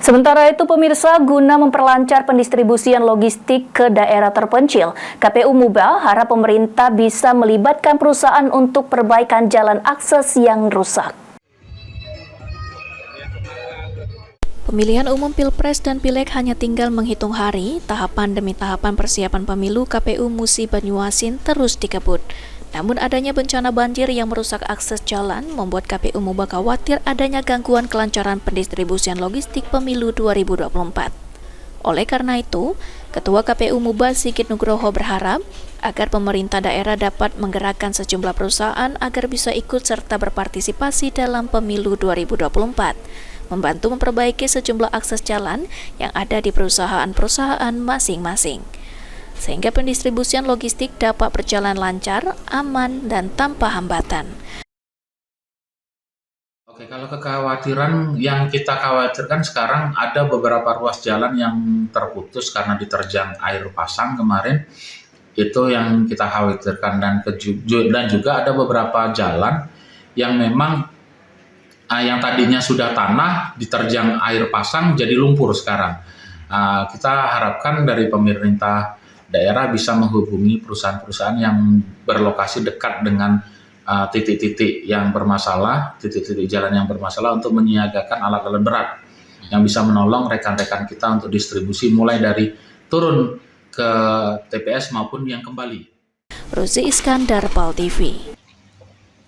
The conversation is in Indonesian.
Sementara itu pemirsa, guna memperlancar pendistribusian logistik ke daerah terpencil, KPU Muba harap pemerintah bisa melibatkan perusahaan untuk perbaikan jalan akses yang rusak. Pemilihan umum Pilpres dan Pileg hanya tinggal menghitung hari, tahapan demi tahapan persiapan pemilu KPU Musi Banyuasin terus dikebut. Namun adanya bencana banjir yang merusak akses jalan membuat KPU Muba khawatir adanya gangguan kelancaran pendistribusian logistik pemilu 2024. Oleh karena itu, Ketua KPU Muba Sigit Nugroho berharap agar pemerintah daerah dapat menggerakkan sejumlah perusahaan agar bisa ikut serta berpartisipasi dalam pemilu 2024, membantu memperbaiki sejumlah akses jalan yang ada di perusahaan-perusahaan masing-masing, sehingga pendistribusian logistik dapat berjalan lancar, aman, dan tanpa hambatan. Oke, kalau kekhawatiran yang kita khawatirkan sekarang ada beberapa ruas jalan yang terputus karena diterjang air pasang kemarin, itu yang kita khawatirkan, dan juga ada beberapa jalan yang memang yang tadinya sudah tanah diterjang air pasang jadi lumpur sekarang. Kita harapkan dari pemerintah daerah bisa menghubungi perusahaan-perusahaan yang berlokasi dekat dengan titik-titik yang bermasalah, titik-titik jalan yang bermasalah, untuk menyiagakan alat-alat berat yang bisa menolong rekan-rekan kita untuk distribusi mulai dari turun ke TPS maupun yang kembali. Rozi Iskandar, PAL TV.